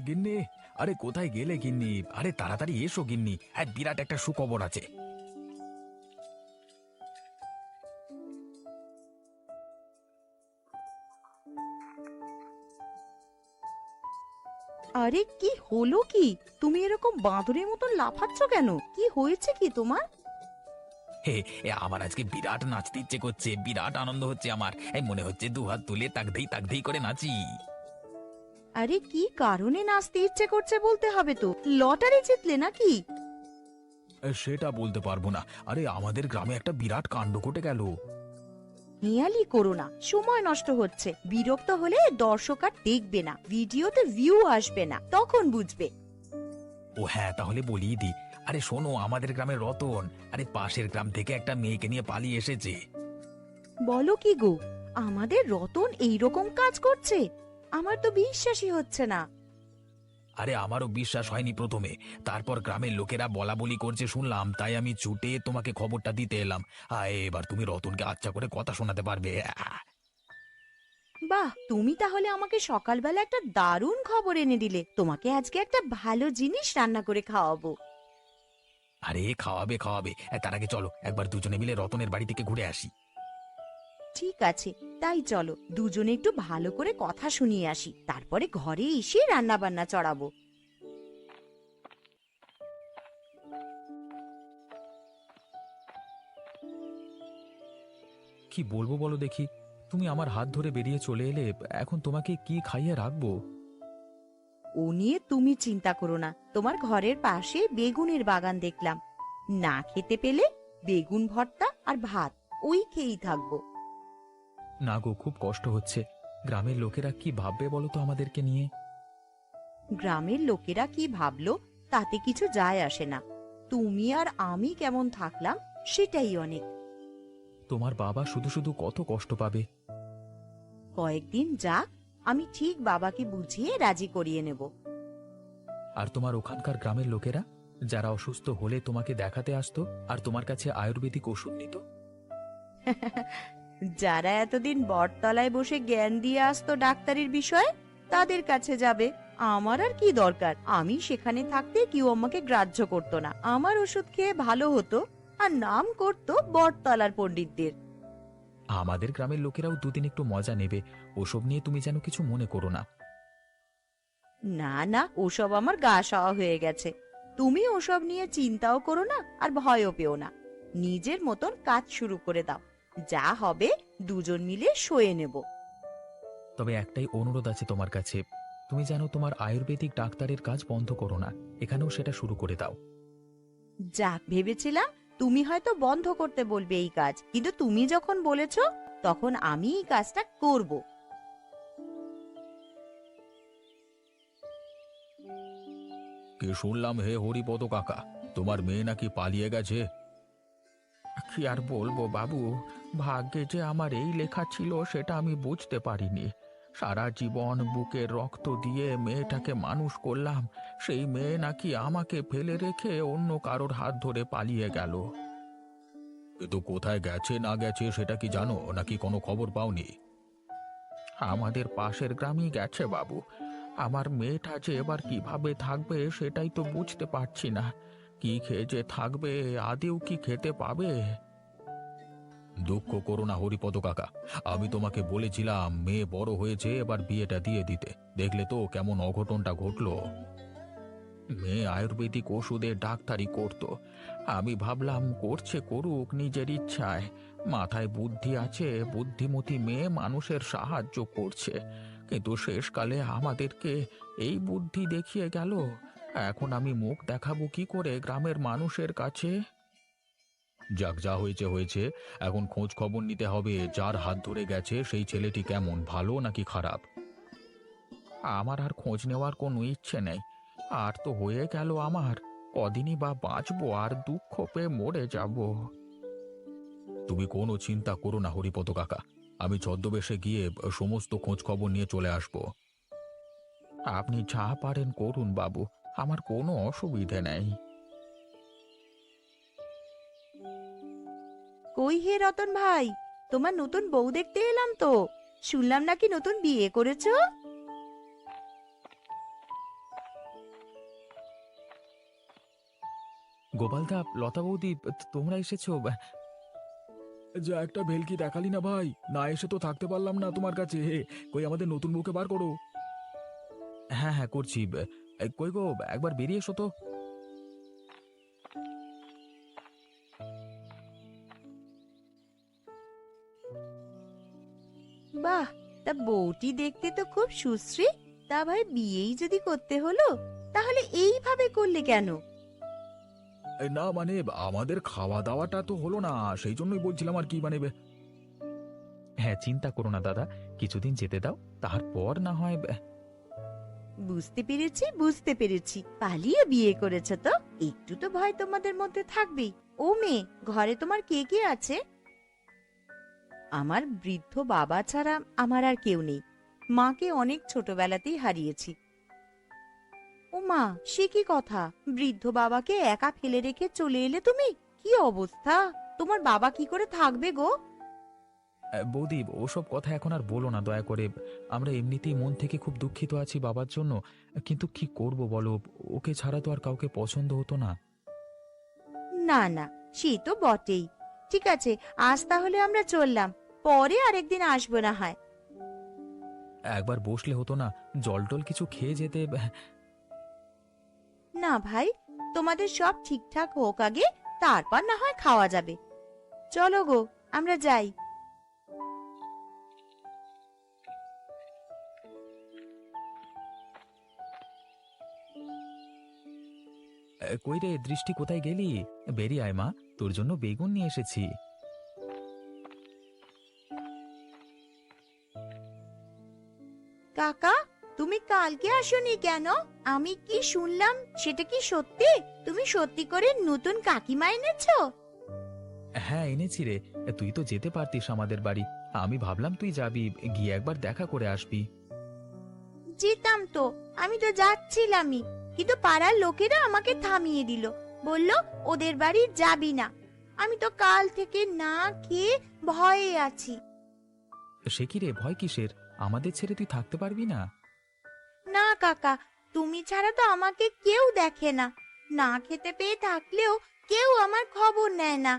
গিন্নি, আরে কোথায় গেলে গিন্নি? আরে তাড়াতাড়ি এসো গিন্নি, বিরাট একটা সুখবর আছে। আরে কি হলো কি? তুমি এরকম বাঁদরের মতন লাফাচ্ছ কেন? কি হয়েছে কি তোমার? হে, আমার আজকে বিরাট নাচতে ইচ্ছে করছে, বিরাট আনন্দ হচ্ছে আমার। মনে হচ্ছে দু হাত তুলে তাক দেই করে নাচি। আরে কি কারণে নাচতে ইচ্ছে করছে বলতে হবে তো। লটারি জিতলে নাকি? সেটা বলতে পারবো না। আরে আমাদের গ্রামে একটা বিরাট কাণ্ড ঘটে গেল। হেয়ালি করো না, সময় নষ্ট হচ্ছে। বিরক্ত হলে দর্শক আর দেখবে না, ভিডিওতে ভিউ আসবে না, তখন বুঝবে। ও হ্যাঁ, তাহলে বলিয়ে দি। আরে শোনো, আমাদের গ্রামের রতন আরে পাশের গ্রাম থেকে একটা মেয়েকে নিয়ে পালিয়ে এসেছে। বলো কি গো, আমাদের রতন এইরকম কাজ করছে? আমার তো বিশ্বাসই হচ্ছে না। আরে আমারও বিশ্বাস হয়নি প্রথমে, তারপর গ্রামের লোকেরা বলা বলি করছে শুনলাম, তাই আমি ছুটে তোমাকে খবরটা দিতে এলাম। এবার তুমি রতনকে আচ্ছা করে কথা শোনাতে পারবে। বাহ, তুমি তাহলে আমাকে সকালবেলা একটা দারুণ খবর এনে দিলে। তোমাকে আজকে একটা ভালো জিনিস রান্না করে খাওয়াবো। আরে খাওয়াবে খাওয়াবে, তার আগে চলো একবার দুজনে মিলে রতনের বাড়ি থেকে ঘুরে আসি। ঠিক আছে, তাই চলো দুজনে একটু ভালো করে কথা শুনিয়ে আসি, তারপরে ঘরে এসে রান্না বান্না চড়াবো। কি বলবো বলো দেখি, তুমি আমার হাত ধরে বেরিয়ে চলে এলে, এখন তোমাকে কি খাইয়ে রাখবো? ও নিয়ে তুমি চিন্তা করো না। তোমার ঘরের পাশে বেগুনের বাগান দেখলাম, না খেতে পেলে বেগুন ভর্তা আর ভাত, ওই খেয়েই থাকবো। না গো, খুব কষ্ট হচ্ছে। গ্রামের লোকেরা কি ভাববে বলো তো আমাদেরকে নিয়ে? গ্রামের লোকেরা কি ভাবলো তাতে কিছু যায় আসে না। তুমি আর আমি কেমন থাকলাম সেটাই অনেক। তোমার বাবা শুধু শুধু কত কষ্ট পাবে। কয়েকদিন যাক, আমি ঠিক বাবাকে বুঝিয়ে রাজি করিয়ে নেব। আর তোমার ওখানকার গ্রামের লোকেরা, যারা অসুস্থ হলে তোমাকে দেখাতে আসতো আর তোমার কাছে আয়ুর্বেদিক ওষুধ নিত? যারা এতদিন বটতলায় বসে জ্ঞান দিয়ে আসতো ডাক্তারির বিষয়ে, তাদের কাছে যাবে। আমার আর কি দরকার? আমি সেখানে থাকতে কেউ আমাকে গ্রাহ্য করতো না। আমার ওষুধ খেয়ে ভালো হতো, আর নাম করতো বটতলার পণ্ডিতদের। আমাদের গ্রামের লোকেরাও দুদিন একটু মজা নেবে, ওসব নিয়ে তুমি যেন কিছু মনে করো না। না না, ওসব আমার গা সওয়া হয়ে গেছে। তুমি ওসব নিয়ে চিন্তাও করো না আর ভয়ও পেও না। নিজের মতন কাজ শুরু করে দাও, যা হবে দুজন মিলে সয়ে নেব। তবে একটাই অনুরোধ আছে তোমার কাছে, তুমি যেন তোমার আয়ুর্বেদিক ডাক্তারের কাজ বন্ধ করো না, এখানেও সেটা শুরু করে দাও। যাক, ভেবেছিলাম তুমি হয়তো বন্ধ করতে বলবে এই কাজ, কিন্তু তুমি যখন বলেছো তখন আমি এই কাজটা করব। কি শুনলাম হে হরিপদ কাকা, তোমার মেয়ে নাকি পালিয়ে গেছে? কি আর বলবো বাবু, ভাগ্যে যে আমার এই লেখা ছিল সেটা আমি বুঝতে পারিনি। সারা জীবন বুকের রক্ত দিয়ে মেয়েটাকে মানুষ করলাম, সেই মেয়ে নাকি আমাকে ফেলে রেখে অন্য কারোর হাত ধরে পালিয়ে গেল। কিন্তু কোথায় গেছে না গেছে সেটা কি জানো, নাকি কোনো খবর পাওনি? আমাদের পাশের গ্রামই গেছে বাবু। আমার মেয়েটা যে এবার কিভাবে থাকবে সেটাই তো বুঝতে পারছি না। কি খেয়ে যে থাকবে, আদেও কি খেতে পাবে? দুঃখ করো না হরিপদ কাকা, আমি তোমাকে বলেছিলাম মেয়ে বড় হয়েছে, এবার বিয়েটা দিয়ে দিতে। দেখলে তো কেমন অঘটনটা ঘটলো। মেয়ে আয়ুর্বেদিক ওষুধে ডাক্তারি করত, আমি ভাবলাম করছে করুক নিজের ইচ্ছায়, মাথায় বুদ্ধি আছে, বুদ্ধিমতী মেয়ে মানুষের সাহায্য করছে। কিন্তু শেষকালে আমাদেরকে এই বুদ্ধি দেখিয়ে গেল। এখন আমি মুখ দেখাবো কি করে গ্রামের মানুষের কাছে? যাক, যা হয়েছে হয়েছে, এখন খোঁজ খবর নিতে হবে যার হাত ধরে গেছে সেই ছেলেটি কেমন, ভালো নাকি খারাপ। আমার আর খোঁজ নেওয়ার কোনো ইচ্ছে নেই, আর তো হয়ে গেল আমার। কদিনই বা বাঁচবো, আর দুঃখ পেয়ে মরে যাব। তুমি কোনো চিন্তা করো না হরিপদ কাকা, আমি ছদ্মবেশে গিয়ে সমস্ত খোঁজ খবর নিয়ে চলে আসব। আপনি যা পারেন করুন বাবু, আমার কোনো অসুবিধে নেই। কই হে রতন ভাই, তোমার নতুন বউ দেখতে এলাম তো। শুনলাম নাকি নতুন বিয়ে করেছো? গোপালদা, লতা বৌদি, তোমরা এসেছো? যা একটা ভেলকি দেখালি না ভাই, না এসে তো থাকতে পারলাম না তোমার কাছে। কই আমাদের নতুন বউকে বার করো। হ্যাঁ হ্যাঁ, করছি। কই গো, একবার বেরিয়ে এসো তো। বাহ, তা বউটি দেখতে তো খুব সুশ্রী। তা ভাই, বিয়েই যদি করতে হলো তাহলে এইভাবে করলে কেন? না মানে, আমাদের খাওয়া দাওয়াটা তো হলো না, সেই জন্যই বলছিলাম আর কি, মানে হ্যাঁ, চিন্তা করো না দাদা, কিছুদিন যেতে দাও, তারপর না হয়। বুঝতে পেরেছি, বুঝতে পেরেছি, পালিয়ে বিয়ে করেছে তো একটু তো ভয় তোমাদের মধ্যে থাকবেই। ও মেয়ে, ঘরে তোমার কে কে আছে? আমার বৃদ্ধ বাবা ছাড়া আমার আর কেউ নেই। মাকে অনেক ছোটবেলাতেই হারিয়েছি। ও মা, সে কি কথা! বৃদ্ধ বাবাকে একা ফেলে রেখে চলে এলে তুমি? কি অবস্থা! তোমার বাবা কি করে থাকবে গো? বৌদি, ওসব কথা এখন আর বলো না দয়া করে। আমরা এমনিতেই মন থেকে খুব দুঃখিত আছি বাবার জন্য, কিন্তু কি করব বলো, ওকে ছাড়া তো আর কাউকে পছন্দ হতো না। না না, সে তো বটেই। ঠিক আছে, আজ তাহলে আমরা চললাম, পরে আরেকদিন আসবো না হয়। একবার বসলে হতো না, জল টল কিছু খেয়ে যেতে। না ভাই, তোমাদের সব ঠিকঠাক হোক আগে, তারপর না হয় খাওয়া যাবে। চলো গো, আমরা যাই। কই রে দৃষ্টি, কোথায় গেলি? বেরিয়ে আয় মা, তোর জন্য বেগুন নিয়ে এসেছি। কাকা, তুমি কালকে আসোনি কেন? আমি কি শুনলাম, সেটা কি সত্যি? তুমি সত্যি করে নতুন কাকিমা এনেছো? হ্যাঁ এনেছি রে, তুই তো যেতে পারতিস আমাদের বাড়ি, আমি ভাবলাম তুই যাবি, গিয়ে একবার দেখা করে আসবি। যেতাম তো, আমি তো যাচ্ছিলামই, কিন্তু পাড়ার লোকেরা আমাকে থামিয়ে দিল। বলল ওদের বাড়ি যাবি না। আমি তো কাল থেকে না খেয়ে ভয়ে আছি। সে কি রে, ভয় কিসের? আমাদের ছেড়ে তুই থাকতে পারবি না? না কাকা, তুমি ছাড়া তো আমাকে কেউ দেখে না। না খেতে পেয়ে থাকলেও কেউ আমার খবর নেয় না।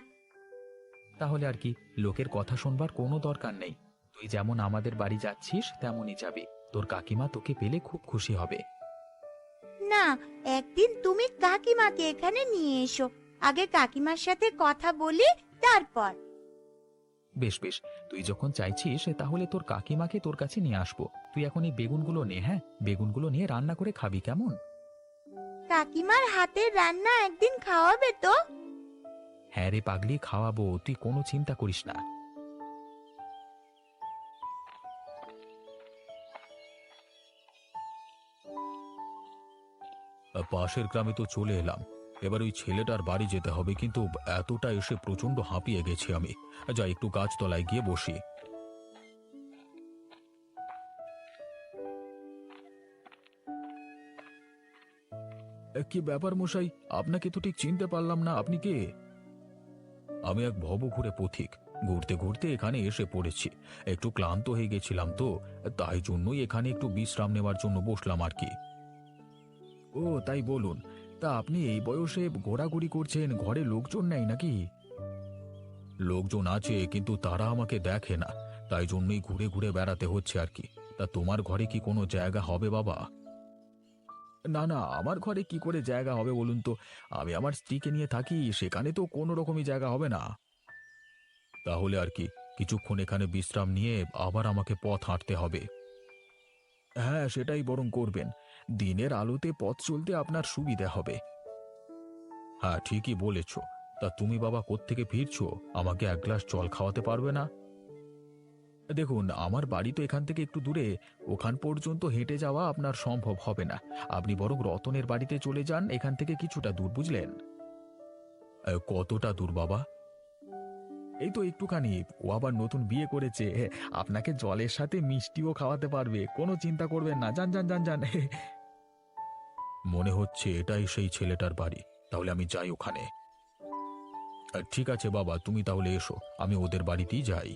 তাহলে আর কি, লোকের কথা শুনবার কোনো দরকার নেই। তুই যেমন আমাদের বাড়ি যাচ্ছিস তেমনই যাবি, তোর কাকিমা তোকে পেলে খুব খুশি হবে। না, একদিন তুমি কাকিমাকে এখানে নিয়ে এসো। আগে কাকিমার সাথে কথা বলি, তারপর। বেশ বেশ, তুই যখন চাইছিস তাহলে তোর কাকিমাকে তোর কাছে নিয়ে আসবো। তুই এখন এই বেগুনগুলো নে, হ্যাঁ, বেগুনগুলো নিয়ে রান্না করে খাবি, কেমন? কাকিমার হাতের রান্না একদিন খাওয়াবে তো? হ্যাঁ রে পাগলি, খাওয়াবো, তুই কোনো চিন্তা করিস না। পাশের গ্রামে তো চলে এলাম, এবার ওই ছেলেটার বাড়ি যেতে হবে, কিন্তু এতটা এসে প্রচন্ড হাঁপিয়ে গেছি আমি। যা, একটু গাছতলায় গিয়ে বসি। কি ব্যাপার মশাই, আপনাকে তো ঠিক চিনতে পারলাম না, আপনি কে? আমি এক ভবঘুরে পথিক, ঘুরতে ঘুরতে এখানে এসে পড়েছি। একটু ক্লান্ত হয়ে গেছিলাম তো, তাই জন্যই এখানে একটু বিশ্রাম নেওয়ার জন্য বসলাম আর কি। ও তাই, বলুন। তা আপনি এই বয়সে ঘোরাঘুরি করছেন, ঘরে লোকজন নেই নাকি? লোকজন আছে, কিন্তু তারা আমাকে দেখে না, তাই জন্যই ঘুরে ঘুরে বেড়াতে হচ্ছে আর কি। তা তোমার ঘরে কি কোনো জায়গা হবে বাবা? না না, আমার ঘরে কি করে জায়গা হবে বলুন তো? আমি আমার স্ত্রীকে নিয়ে থাকি, সেখানে তো কোনো রকমই জায়গা হবে না। তাহলে আর কি, কিছুক্ষণ এখানে বিশ্রাম নিয়ে আবার আমাকে পথ হাঁটতে হবে। হ্যাঁ, সেটাই বরং করবেন, দিনের আলোতে পথ চলতে আপনার সুবিধা হবে। হ্যাঁ, ঠিকই বলেছ। তা তুমি বাবা কোত্থেকে ফিরছো? আমাকে এক গ্লাস জল খাওয়াতে পারবে না? দেখুন, আমার বাড়ি তো এখান থেকে একটু দূরে, ওখান পর্যন্ত হেঁটে যাওয়া আপনার সম্ভব হবে না। আপনি বরং রতনের বাড়িতে চলে যান, এখান থেকে কিছুটা দূর, বুঝলেন? কতটা দূর বাবা? এই তো একটুখানি। ও আবার নতুন বিয়ে করেছে, আপনাকে জলের সাথে মিষ্টিও খাওয়াতে পারবে, কোনো চিন্তা করবেন না। যান যান যান যান। মনে হচ্ছে এটাই সেই ছেলেটার বাড়ি, তাহলে আমি যাই ওখানে। ঠিক আছে বাবা, তুমি তাহলে এসো, আমি ওদের বাড়িতেই যাই।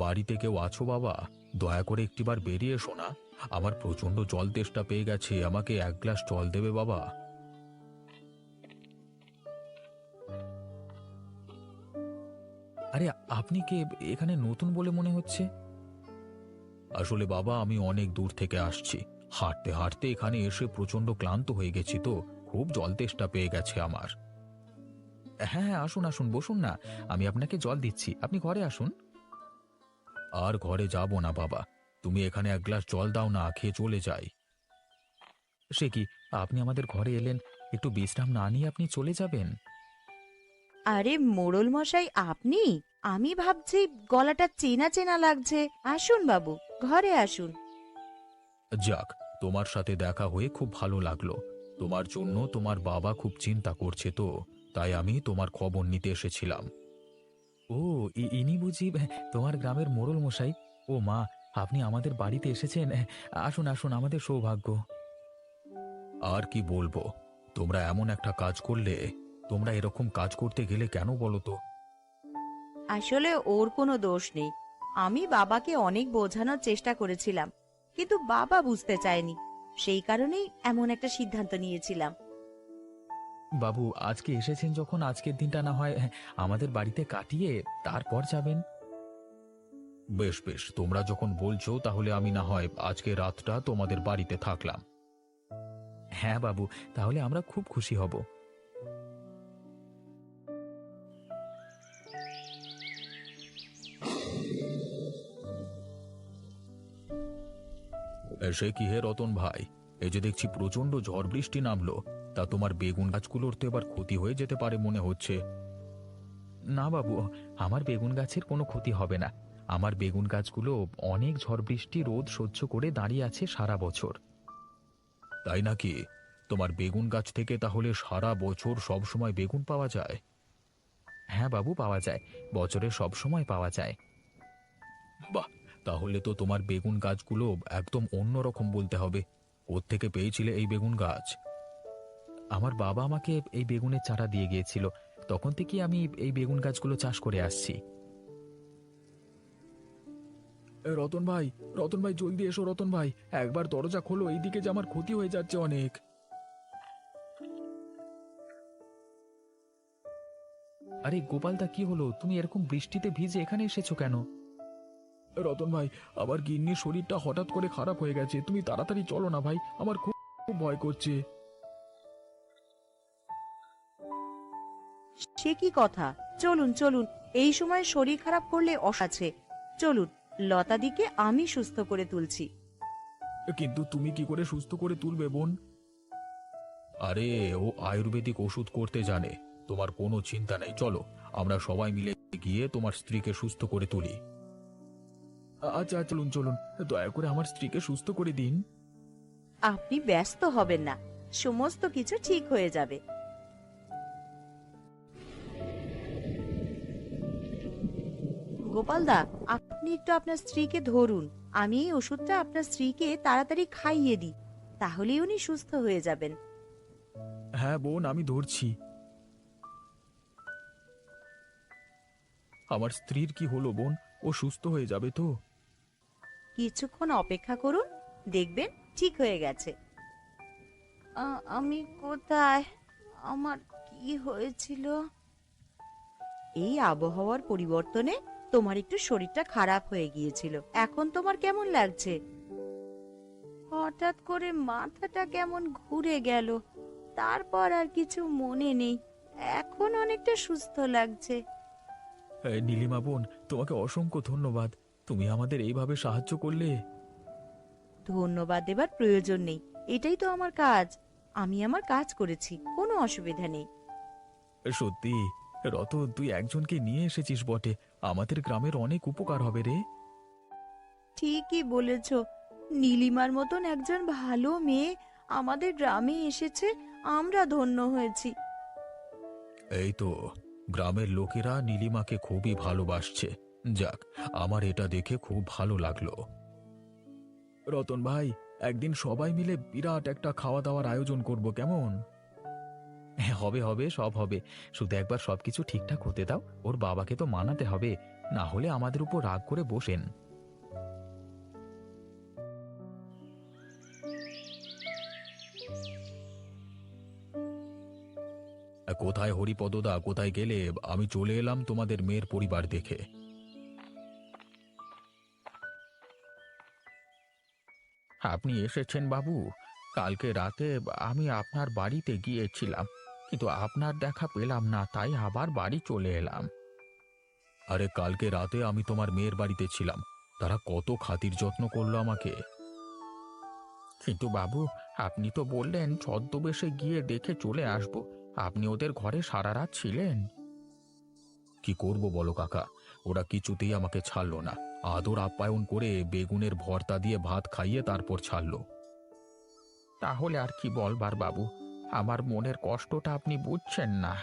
বাড়িতে কেউ আছো বাবা? দয়া করে একটিবার বেরিয়ে এসো না। আমার প্রচন্ড জল তেষ্টা পেয়ে গেছে, আমাকে এক গ্লাস জল দেবে বাবা? আরে, আপনি কে? এখানে নতুন বলে মনে হচ্ছে। আসলে বাবা, আমি অনেক দূর থেকে আসছি। হাঁটতে হাঁটতে এখানে এসে প্রচন্ড ক্লান্ত হয়ে গেছি, তো খুব জল তেষ্টা পেয়ে গেছে আমার। হ্যাঁ হ্যাঁ, আসুন আসুন, বসুন না। আমি আপনাকে জল দিচ্ছি, আপনি ঘরে আসুন। আর ঘরে যাব না বাবা, তুমি এখানে এক গ্লাস জল দাও না, খেয়ে চলে যাই। সে কি, আপনি আমাদের ঘরে এলেন, একটু বিশ্রাম না নিয়ে আপনি চলে যাবেন? আরে মোড়ল মশাই, আপনি? আমি ভাবছি গলাটা চেনা চেনা লাগছে। আসুন বাবু, ঘরে আসুন। যাক, তোমার সাথে দেখা হয়ে খুব ভালো লাগলো। তোমার জন্য তোমার বাবা খুব চিন্তা করছে, তো তাই আমি তোমার খবর নিতে এসেছিলাম। ও, ইনি বুঝি তোমার গ্রামের মোড়ল মশাই? ও মা, আপনি আমাদের বাড়িতে এসেছেন। আসুন আসুন, আমাদের সৌভাগ্য। আর কি বলবো, তোমরা এমন একটা কাজ করলে। তোমরা এরকম কাজ করতে গেলে কেন বলো তো? আসলে ওর কোনো দোষ নেই। আমি বাবাকে অনেক বোঝানোর চেষ্টা করেছিলাম, কিন্তু বাবা বুঝতে চায়নি। সেই কারণেই এমন একটা সিদ্ধান্ত নিয়েছিলাম। বাবু, আজকে এসেছেন যখন, আজকের দিনটা না হয় আমাদের বাড়িতে কাটিয়ে তারপর যাবেন। বেশ বেশ, তোমরা যখন বলছো তাহলে আমি না হয় আজকে রাতটা তোমাদের বাড়িতে থাকলাম। হ্যাঁ বাবু, তাহলে আমরা খুব খুশি হব। সে কি হে রতন ভাই, এই যে দেখছি প্রচন্ড ঝড় বৃষ্টি নামলো, তা তোমার বেগুন গাছগুলোর তো এবার ক্ষতি হয়ে যেতে পারে মনে হচ্ছে। না বাবু, আমার বেগুন গাছের কোনো ক্ষতি হবে না। আমার বেগুন গাছগুলো অনেক ঝড় বৃষ্টি রোদ সহ্য করে দাঁড়িয়ে আছে সারা বছর। তাই নাকি? তোমার বেগুন গাছ থেকে তাহলে সারা বছর সব সময় বেগুন পাওয়া যায়? হ্যাঁ বাবু, পাওয়া যায়, বছরে সব সময় পাওয়া যায়। বাহ, তাহলে তো তোমার বেগুন গাছগুলো একদম অন্যরকম বলতে হবে। কোত্থেকে পেয়েছিলে এই বেগুন গাছ? আমার বাবা আমাকে এই বেগুনের চারা দিয়ে গিয়েছিল, তখন থেকে আমি এই বেগুন গাছগুলো চাষ করে আসছি। রতন ভাই, রতন ভাই, জলদি এসো রতন ভাই, একবার দরজা খোলো, এইদিকে যে আমার ক্ষতি হয়ে যাচ্ছে অনেক। আরে গোপালদা, কি হলো? তুমি এরকম বৃষ্টিতে ভিজে এখানে এসেছো কেন? রতন ভাই, আমার গিন্নির শরীরটা হঠাৎ করে খারাপ হয়ে গেছে, তুমি তাড়াতাড়ি চলো না ভাই, আমার খুব খুব ভয় করছে। সে কি কথা! চলুন চলুন, এই সময় শরীর খারাপ করলে আছে। চলুন, লতাদিকে আমি সুস্থ করে তুলছি। কিন্তু তুমি কি করে সুস্থ করে তুলবে বোন? আরে, ও আয়ুর্বেদিক ওষুধ করতে জানে, তোমার কোনো চিন্তা নেই, চলো আমরা সবাই মিলে গিয়ে তোমার স্ত্রীকে সুস্থ করে তুলি। আচ্ছা চলুন চলুন, দয়া করে আমার স্ত্রীকে সুস্থ করে দিন। আপনি ব্যস্ত হবেন না, সমস্ত কিছু ঠিক হয়ে যাবে। গোপালদা, আপনি একটু আপনার স্ত্রীকে ধরুন। আমি এই ওষুধটা আপনার স্ত্রীকে তাড়াতাড়ি খাইয়ে দিই, তাহলেই উনি সুস্থ হয়ে যাবেন। হ্যাঁ বোন, আমি ধরছি। আমার স্ত্রীর কি হলো বোন? ও সুস্থ হয়ে যাবে তো? কিছুক্ষণ অপেক্ষা করুন, দেখবেন ঠিক হয়ে গেছে। আমি কোথায়? আমার কি হয়েছিল? এই আবহাওয়ার পরিবর্তনে তোমার একটু শরীরটা খারাপ হয়ে গিয়েছিল। এখন তোমার কেমন লাগছে? হঠাৎ করে মাথাটা কেমন ঘুরে গেল, তারপর আর কিছু মনে নেই। এখন অনেকটা সুস্থ লাগছে। নীলিমা বোন, তোমাকে অসংখ্য ধন্যবাদ, তুমি আমাদের এইভাবে সাহায্য করলে। ধন্যবাদ দেবার প্রয়োজন নেই, এটাই তো আমার কাজ। আমি আমার কাজ করেছি, কোনো অসুবিধা নেই। সত্যি রতন, তুই একজনকে নিয়ে এসেছিস বটে, আমাদের গ্রামের অনেক উপকার হবে রে। ঠিকই বলেছ, নীলিমার মতন একজন ভালো মেয়ে আমাদের গ্রামে এসেছে, আমরা ধন্য হয়েছি। এই তো, গ্রামের লোকেরা নীলিমাকে খুবই ভালোবাসছে। যাক, আমার এটা দেখে খুব ভালো লাগলো। রতন ভাই, একদিন সবাই মিলে বিরাট একটা খাওয়া দাওয়ার আয়োজন করব, কেমন? হ্যাঁ, হবে হবে, সব হবে। শুধু একবার সবকিছু ঠিকঠাক হতে দাও, ওর বাবাকে তো মানাতে হবে। না হলে আমাদের উপর রাগ করে বসেন। কোথায় হরিপদদা, কোথায় গেলে? আমি চলে এলাম তোমাদের মেয়ের পরিবার দেখে। আপনি এসেছেন বাবু? কালকে রাতে আমি আপনার বাড়িতে গিয়েছিলাম, কিন্তু আপনার দেখা পেলাম না, তাই আবার বাড়ি চলে এলাম। আরে কালকে রাতে আমি তোমার মেয়ের বাড়িতে ছিলাম, তারা কত খাতির যত্ন করলো আমাকে। কিন্তু বাবু, আপনি তো বললেন ছদ্মবেশে গিয়ে দেখে চলে আসবো। আপনি ওদের ঘরে সারা রাত ছিলেন। কি করব বলো কাকা, ওরা কিছুতেই আমাকে ছাড়লো না। আদর আপ্যায়ন করে বেগুনের ভর্তা দিয়ে ভাত খাইয়ে তারপর ছাড়লো। তাহলে আর কি বলবার বাবু, আমার মনের কষ্টটা আপনি বুঝছেন না।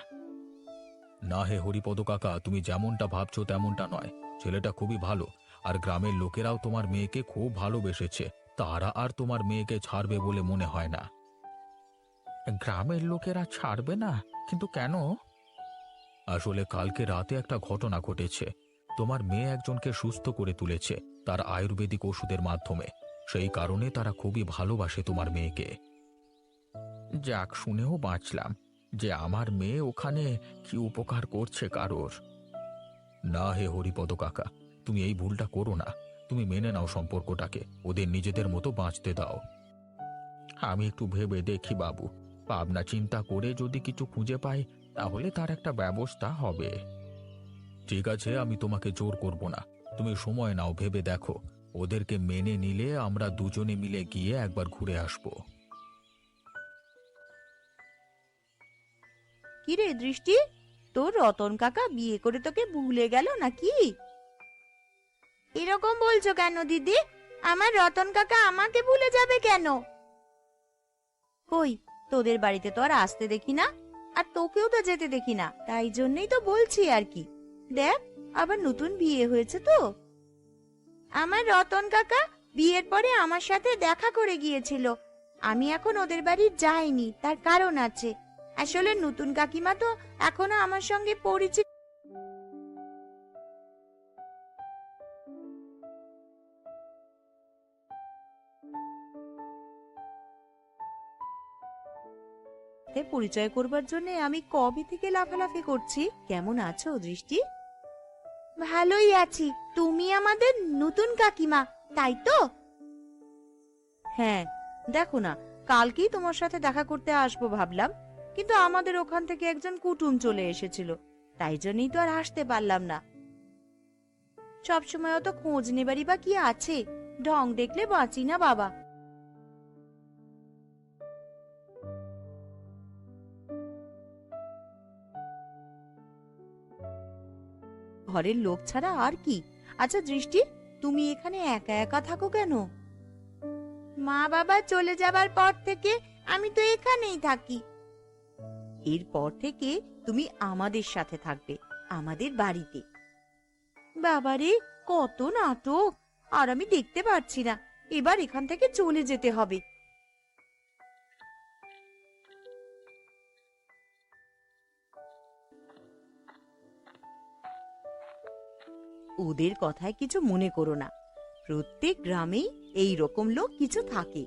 না হে হরিপদ কাকা, তুমি যেমনটা ভাবছো তেমনটা নয়। ছেলেটা খুবই ভালো, আর গ্রামের লোকেরাও তোমার মেয়েকে খুব ভালোবেসেছে। তারা আর তোমার মেয়েকে ছাড়বে বলে মনে হয় না। গ্রামের লোকেরা ছাড়বে না? কিন্তু কেন? আসলে কালকে রাতে একটা ঘটনা ঘটেছে। তোমার মেয়ে একজনকে সুস্থ করে তুলেছে তার আয়ুর্বেদিক ওষুধের মাধ্যমে। সেই কারণে তারা খুবই ভালোবাসে তোমার মেয়েকে। যাক, শুনেও বাঁচলাম যে আমার মেয়ে ওখানে কি উপকার করছে কারোর। না হে হরিপদ কাকা, তুমি এই ভুলটা করো না। তুমি মেনে নাও সম্পর্কটাকে, ওদের নিজেদের মতো বাঁচতে দাও। আমি একটু ভেবে দেখি বাবু, ভাবনা চিন্তা করে যদি কিছু খুঁজে পাই তাহলে তার একটা ব্যবস্থা হবে। ঠিক আছে, আমি তোমাকে জোর করব না। তুমি সময় নাও, ভেবে দেখো। ওদেরকে মেনে নিলে আমরা দুজনে মিলে গিয়ে একবার ঘুরে আসব। কি রে দৃষ্টি, তোর রতন কাকা বিয়ে করে তোকে ভুলে গেল নাকি? এরকম বলছো কেন দিদি? আমার রতন কাকা আমাকে ভুলে যাবে কেন? কই, তোদের বাড়িতে তো আর আসতে দেখি না, আর তোকেও তো যেতে দেখি না, তাই জন্যই তো বলছি আর কি। দেখ, আবার নতুন বিয়ে হয়েছে তো। আমার রতন কাকা বিয়ের পরে আমার সাথে দেখা করে গিয়েছিল। আমি এখন ওদের বাড়ি যাইনি, তার কারণ আছে। আসলে নতুন কাকিমা তো এখনো আমার সঙ্গে পরিচিত। পরিচয় করবার জন্য আমি কবে থেকে লাফালাফি করছি। কেমন আছো দৃষ্টি? ভালোই আছি। তুমি আমাদের নতুন কাকিমা, তাই তো? হ্যাঁ, দেখো না, কালকেই তোমার সাথে দেখা করতে আসবো ভাবলাম, কিন্তু আমাদের ওখান থেকে একজন কুটুম চলে এসেছিল, তাই জন্যই তো আর আসতে পারলাম না। সবসময় অত খোঁজ নেবারই বা কি আছে? ঢং দেখলে বাঁচি না বাবা। ঘরের লোক ছাড়া আর কি। আচ্ছা দৃষ্টি, তুমি এখানে একা একা থাকো কেন? মা বাবা চলে যাবার পর থেকে আমি তো এখানেই থাকি। এরপর থেকে তুমি আমাদের সাথে থাকবে, আমাদের বাড়িতে। বাবারে, কত নাটক! আর আমি দেখতে পারছি না, এবার এখান থেকে চলে যেতে হবে। ওদের কথায় কিছু মনে করো না, প্রত্যেক গ্রামেই এই রকম লোক কিছু থাকে।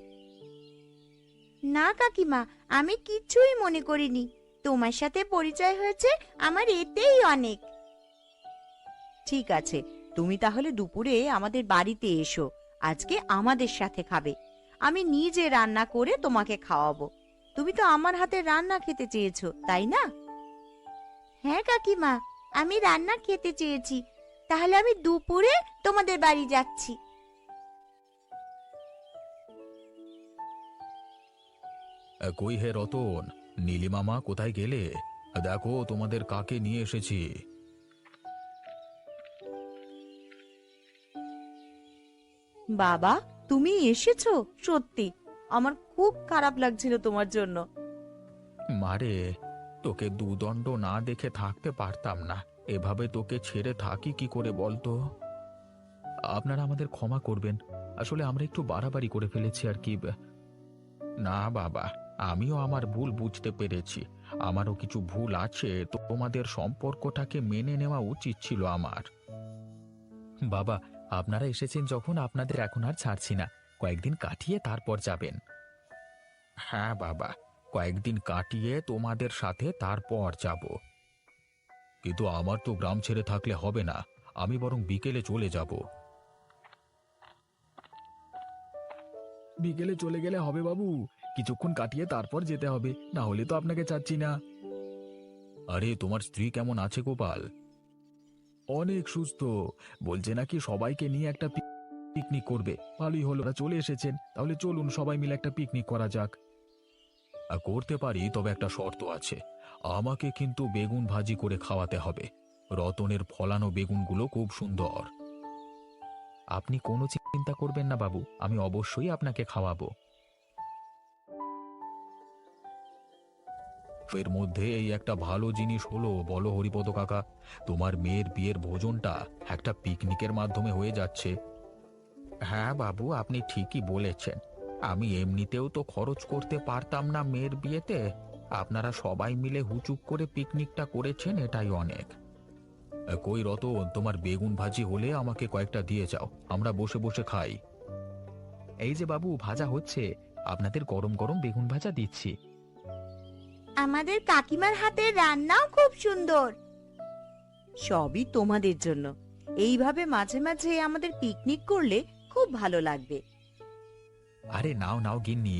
না কাকিমা, আমি কিছুই মনে করিনি। তোমার সাথে পরিচয় হয়েছে, আমার এতেই অনেক। ঠিক আছে, তুমি তাহলে দুপুরে আমাদের বাড়িতে এসো। আজকে আমাদের সাথে খাবে। আমি নিজে রান্না করে তোমাকে খাওয়াবো। তুমি তো আমার হাতে রান্না খেতে চেয়েছো, তাই না? হ্যাঁ কাকিমা, আমি রান্না খেতে চেয়েছি। তাহলে আমি দুপুরে তোমাদের বাড়ি যাচ্ছি। কই হে রতন, নীলিমামা কোথায় গেলে? দেখো তোমাদের কাকে নিয়ে এসেছি। বাবা, তুমি এসেছো? সত্যি আমার খুব খারাপ লাগছিল তোমার জন্য। মারে, তোকে দুদণ্ড না দেখে থাকতে পারতাম না। এভাবে তোকে ছেড়ে থাকি কি করে বলতো? আপনারা আমাদের ক্ষমা করবেন, আসলে আমরা একটু বাড়াবাড়ি করে ফেলেছি আর কি। না বাবা, আমিও আমার ভুল বুঝতে পেরেছি। আমারও কিছু ভুল আছে, তো তোমাদের সম্পর্কটাকে মেনে নেওয়া উচিত ছিল আমার। বাবা, আপনারা এসেছেন যখন আপনাদের এখন আর ছাড়ছি না। কয়েকদিন কাটিয়ে তারপর যাবেন। হ্যাঁ বাবা, কয়েকদিন কাটিয়ে তোমাদের সাথে তারপর যাব। কিন্তু আমার তো গ্রাম ছেড়ে থাকলে হবে না, আমি বরং বিকেলে চলে যাব। বিকেলে চলে গেলে হবে বাবু, কিছুক্ষণ কাটিয়ে তারপর যেতে হবে, না হলে তো আপনাকে চাচ্ছি না। আরে তোমার স্ত্রী কেমন আছে গোপাল? অনেক সুস্থ, বলছে নাকি সবাইকে নিয়ে একটা পিকনিক করবে। ভালোই হলো, ওরা চলে এসেছেন, তাহলে চলুন সবাই মিলে একটা পিকনিক করা যাক। করতে পারি, তবে একটা শর্ত আছে। আমাকে কিন্তু বেগুন ভাজি করে খাওয়াতে হবে। রতনের ফলানো বেগুনগুলো খুব সুন্দর। আপনি কোনো চিন্তা করবেন না বাবু, আমি অবশ্যই আপনাকে খাওয়াবো। এর মধ্যে এই একটা ভালো জিনিস হলো, বলো হরিপদ কাকা, তোমার মেয়ের বিয়ের ভোজনটা একটা পিকনিকের মাধ্যমে হয়ে যাচ্ছে। হ্যাঁ বাবু, আপনি ঠিকই বলেছেন। আমি এমনিতেও তো খরচ করতে পারতাম না মেয়ের বিয়েতে। আপনারা সবাই মিলে হুচুক করে পিকনিকটা করেছেন, এটাই অনেক। কই রতন, তোমার বেগুন ভাজি হলে আমাকে কয়েকটা দিয়ে যাও, আমরা বসে বসে খাই। এই যে বাবু, ভাজা হচ্ছে, আপনাদের গরম গরম বেগুন ভাজা দিচ্ছি। আমাদের কাকিমার হাতের রান্নাও খুব সুন্দর। সবই তোমাদের জন্য। এইভাবে মাঝে মাঝে আমাদের পিকনিক করলে খুব ভালো লাগবে। আরে নাও নাও গিন্নি,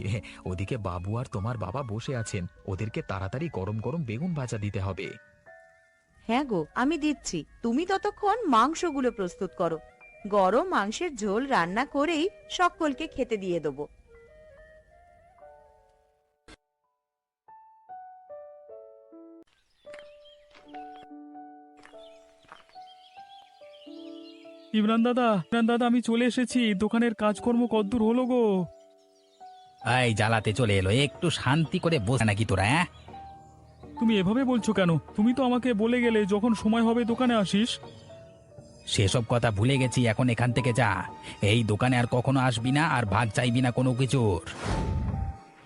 ওদিকে বাবু আর তোমার বাবা বসে আছেন, ওদেরকে তাড়াতাড়ি গরম গরম বেগুন ভাজা দিতে হবে। হ্যাঁ গো, আমি দিচ্ছি, তুমি ততক্ষণ মাংসগুলো প্রস্তুত করো। গরম মাংসের ঝোল রান্না করেই সকলকে খেতে দিয়ে দেবো। ইমরান দাদা, আমি চলে এসেছি। দোকানের কাজকর্ম কদ্দূর হলো গো? এই জ্বালাতে চলে এলো, একটু শান্তি করে বসে নাকি তোরা? হ্যাঁ, তুমি এভাবে বলছো কেন? তুমি তো আমাকে বলে গেলে যখন সময় হবে দোকানে আসিস। সেসব কথা ভুলে গেছি, এখন এখান থেকে যা। এই দোকানে আর কখনো আসবি না, আর ভাগ চাইবি না কোনো কিছুর।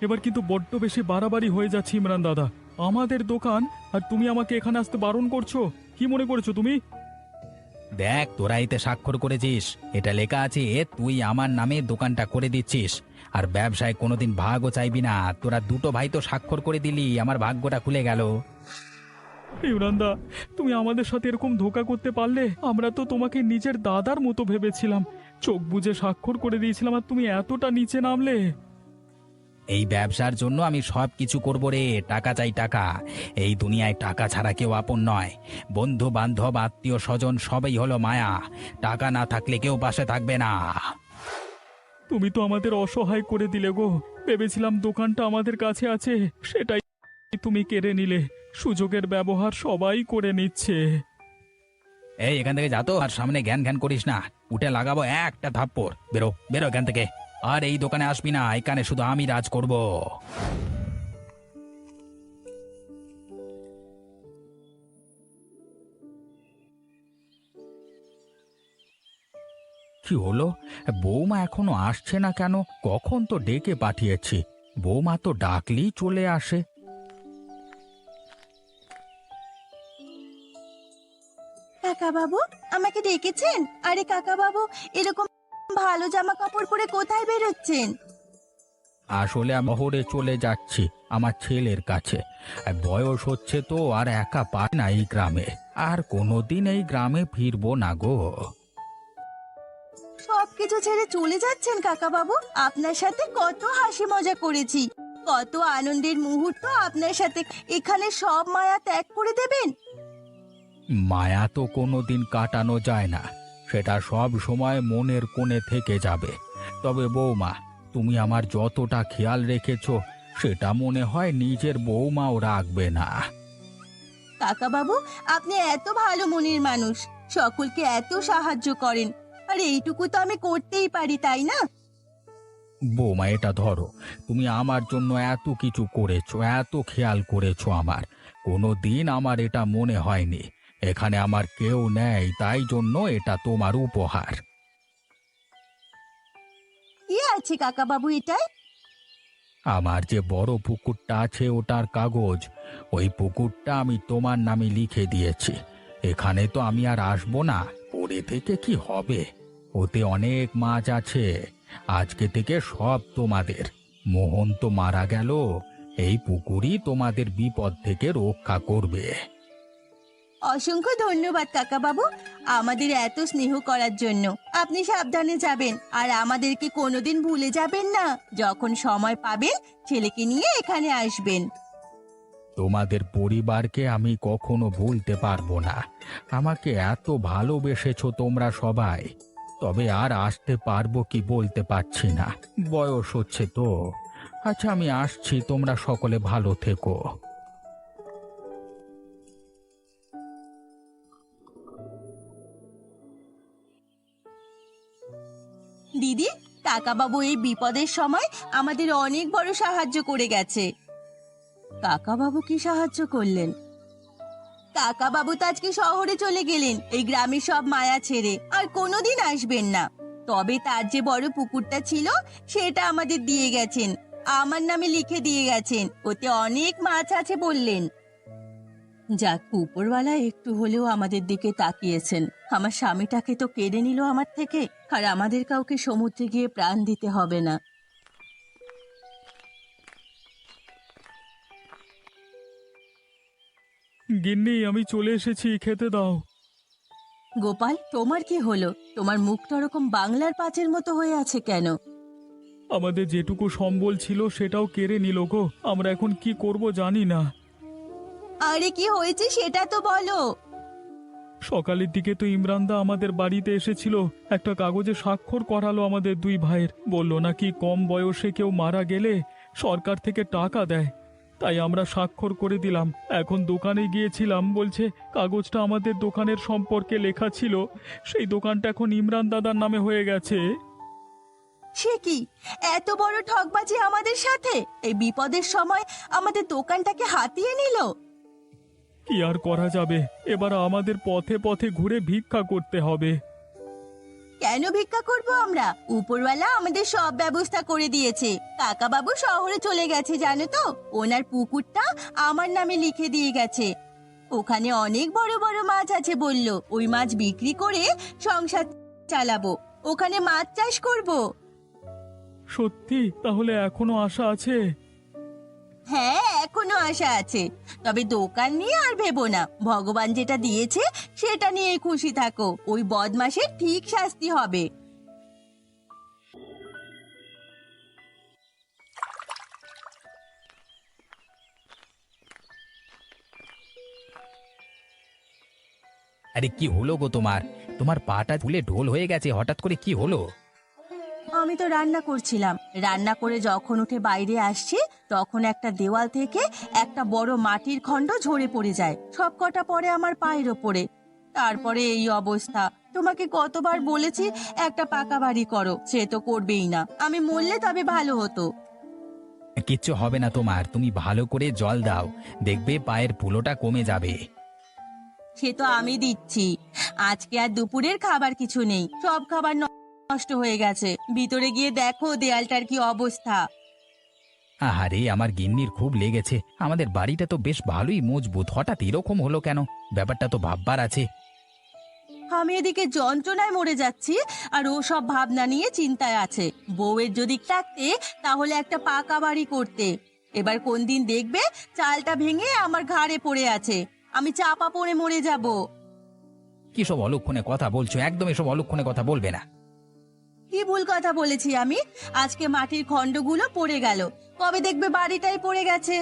এবার কিন্তু বড্ড বেশি বাড়াবাড়ি হয়ে যাচ্ছে ইমরান দাদা। আমাদের দোকান, আর তুমি আমাকে এখানে আসতে বারণ করছো? কি মনে করেছো তুমি? দেখ, তোরা এতে স্বাক্ষর করেছিস, এটা লেখা আছে তুই আমার নামে দোকানটা করে দিচ্ছিস, আর ব্যবসায় কোনোদিন ভাগও চাইবি না। তোরা দুটো ভাই তো স্বাক্ষর করে দিলি, আমার ভাগ্যটা খুলে গেল। ইমরান দা, তুমি আমাদের সাথে এরকম ধোঁকা করতে পারলে? আমরা তো তোমাকে নিজের দাদার মতো ভেবেছিলাম, চোখ বুজে স্বাক্ষর করে দিয়েছিলাম, আর তুমি এতটা নিচে নামলে। এই ব্যবসার জন্য আমি সব কিছু করব রে, টাকা চাই টাকা। এই দুনিয়ায় টাকা ছাড়া কেউ আপন নয়। বন্ধু বান্ধব আত্মীয় স্বজন সবই হলো মায়া, টাকা না থাকলে কেউ পাশে থাকবে না। তুমি তো আমাদের অসহায় করে দিলে গো। ভেবেছিলাম দোকানটা আমাদের কাছে আছে, সেটাই তুমি কেড়ে নিলে। সুযোগের ব্যবহার সবাই করে নিচ্ছে। এই এখান থেকে যা তো, আর সামনে জ্ঞান জ্ঞান করিস না, উঠে লাগাবো একটা থাপ্পড়। বেরো বেরো এখান থেকে, আর এই দোকানে আসবি না, এখানে শুধু আমি রাজ করব। কি হলো, বৌমা এখনো আসছে না কেন? কখন তো ডেকে পাঠিয়েছি, বৌমা তো ডাকলেই চলে আসে। কাকা বাবু, আমাকে ডেকেছেন? আরে কাকা বাবু, এরকম ভালো জামা কাপড় পরে কোথায় বেরোচ্ছেন? আসলে আমি শহরে চলে যাচ্ছি আমার ছেলের কাছে। বয়স হচ্ছে তো, আর একা পারি না এই গ্রামে। আর কোনোদিন এই গ্রামে ফিরবো না গো। সবকিছু ছেড়ে চলে যাচ্ছেন কাকা বাবু? আপনার সাথে কত হাসি মজা করেছি, কত আনন্দের মুহূর্ত আপনার সাথে। এখানে সব মায়া ত্যাগ করে দেবেন? মায়া তো কোনোদিন কাটানো যায় না, সেটা সব সময় মনের কোণে থেকে যাবে। তবে বৌমা, তুমি আমার যতটা খেয়াল রেখেছো, সেটা মনে হয় নিজের বৌমাও রাখবে না। কাকা বাবু, আপনি এত ভালো মনের মানুষ, সকলকে এত সাহায্য করেন, আর এইটুকু তো আমি করতেই পারি, তাই না? বৌমা, এটা ধরো, তুমি আমার জন্য এত কিছু করেছো, এত খেয়াল করেছো আমার, কোনো দিন আমার এটা মনে হয়নি এখানে আমার কেউ নেই, তাই জন্য এটা তোমার উপহার। কি আছে কাকা বাবু এটাই? আমার যে বড় পুকুরটা আছে ওটার কাগজ, ওই পুকুরটা আমি তোমার নামে লিখে দিয়েছি। এখানে তো আমি আর আসবো না, পড়ে থেকে কি হবে? ওতে অনেক মাছ আছে। আজকে থেকে সব তোমাদের। মোহন তো মারা গেল, এই পুকুরই তোমাদের বিপদ থেকে রক্ষা করবে। অসংখ্য ধন্যবাদ কাকা বাবু, আমাদের এত স্নেহ করার জন্য। আপনি সাবধানে যাবেন আর আমাদেরকে কোনোদিন ভুলে যাবেন না। যখন সময় পাবেন ছেলেকে নিয়ে এখানে আসবেন। তোমাদের পরিবারকে আমি কখনো ভুলতে পারবো না। আমাকে এত ভালোবেসেছো তোমরা সবাই। তবে আর আসতে পারবো কি বলতে পারছি না, বয়স হচ্ছে তো। আচ্ছা, আমি আসছি, তোমরা সকলে ভালো থেকো। দিদি, কাকা বাবু এই বিপদের সময় আমাদের অনেক বড় সাহায্য করে গেছে। কাকা বাবু কি সাহায্য করলেন? কাকা বাবু তো আজকে শহরে চলে গেলেন এই গ্রামের সব মায়া ছেড়ে, আর কোনোদিন আসবেন না। তবে তার যে বড় পুকুরটা ছিল সেটা আমাদের দিয়ে গেছেন, আমার নামে লিখে দিয়ে গেছেন। ওতে অনেক মাছ আছে বললেন। যাক, উপরওয়ালা একটু হলেও আমাদের দিকে তাকিয়েছেন। আমার স্বামীটাকে তো কেড়ে নিল আমার থেকে, আর আমাদের কাউকে সমুদ্রে গিয়ে প্রাণ দিতে হবে না। গিন্নি, আমি চলে এসেছি, খেতে দাও। গোপাল, তোমার কি হলো? তোমার মুখটা ওরকম বাংলার পাঁচের মতো হয়ে আছে কেন? আমাদের যেটুকু সম্বল ছিল সেটাও কেড়ে নিল গো। আমরা এখন কি করব জানি না। আরে কি হয়েছে সেটা তো বলো। সকালের দিকে তো ইমরানদা আমাদের বাড়িতে এসেছিল, একটা কাগজে স্বাক্ষর করালো আমাদের দুই ভাইয়ের। বলল নাকি কম বয়সে কেউ মারা গেলে সরকার থেকে টাকা দেয়। তাই আমরা স্বাক্ষর করে দিলাম। এখন দোকানে গিয়েছিলাম, বলছে কাগজটা আমাদের দোকানের সম্পর্কে লেখা ছিল, সেই দোকানটা এখন ইমরান দাদার নামে হয়ে গেছে। সে কি, এত বড় ঠকবাজি আমাদের সাথে? এই বিপদের সময় আমাদের দোকানটাকে হাতিয়ে নিল। কি আর করা যাবে, এবার আমাদের পথে পথে ঘুরে ভিক্ষা করতে হবে। কেন ভিক্ষা করব আমরা? উপরওয়ালা আমাদের সব ব্যবস্থা করে দিয়েছে। কাকা বাবু শহরে চলে গেছে জানো তো, ওনার পুকুরটা আমার নামে লিখে দিয়ে গেছে। ওখানে অনেক বড় বড় মাছ আছে বলল, ওই মাছ বিক্রি করে সংসার চালাবো। ওখানে মাছ চাষ করব। সত্যি? তাহলে এখনো আশা আছে? হ্যাঁ, এখনো আশা আছে। তবে দোকান নিয়ে আর ভেবো না, ভগবান যেটা দিয়েছে সেটা নিয়ে খুশি থাকো। ওই বদমাশের ঠিক শাস্তি হবে। আরে কি হলো গো তোমার? তোমার পাটা ফুলে ঢোল হয়ে গেছে, হঠাৎ করে কি হলো? আমি তো রান্না করছিলাম, রান্না করে যখন উঠে বাইরে আসছি তখন একটা দেওয়াল থেকে একটা বড় মাটির খণ্ড ঝরে পড়ে যায়। সব কটা পড়ে আমার পায়ের ওপরে। তারপরে এই অবস্থা। তোমাকে কতবার বলেছি একটা পাকা বাড়ি করো, সে তো করবেই না। আমি মরলে তবে ভালো হতো। কিচ্ছু হবে না তোমার, তুমি ভালো করে জল দাও, দেখবে পায়ের পুলোটা কমে যাবে। সে তো আমি দিচ্ছি। আজকে আর দুপুরের খাবার কিছু নেই, সব খাবার নষ্ট হয়ে গেছে। ভিতরে গিয়ে দেখো দেয়ালটার কি অবস্থা। আহারে, আমার গিন্নির খুব লেগেছে। আমাদের বাড়িটা তো বেশ ভালোই মজবুত, হঠাৎ এরকম হলো কেন? ব্যাপারটা তো ভাববার আছে। আমি এদিকে যন্ত্রণায় মরে যাচ্ছি আর ও সব ভাবনা নিয়ে চিন্তায় আছে। বউয়ের যদি থাকতে তাহলে একটা পাকা বাড়ি করতে। এবার কোন দিন দেখবে চালটা ভেঙে আমার ঘাড়ে পড়ে আছে, আমি চাপা পড়ে মরে যাব। কি সব অলক্ষণে কথা বলছো? একদম এসব অলক্ষণে কথা বলবে না। কি ভুল কথা বলেছি আমি? আজকে মাটির খণ্ডগুলো পড়ে গেল, কবে দেখবে বাড়িটাই পড়ে গেছে।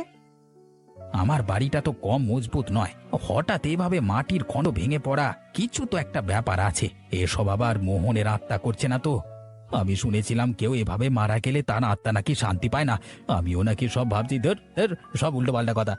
আমার বাড়িটা তো কম মজবুত নয়, হঠাৎ এভাবে মাটির খণ্ড ভেঙে পড়া, কিছু তো একটা ব্যাপার আছে। এসব আবার মোহনের আত্মা করছে না তো? আমি শুনেছিলাম কেউ এভাবে মারা গেলে তার আত্মা নাকি শান্তি পায় না। আমিও নাকি সব ভাবছি, ধর ধর, সব উল্টো পাল্টা কথা।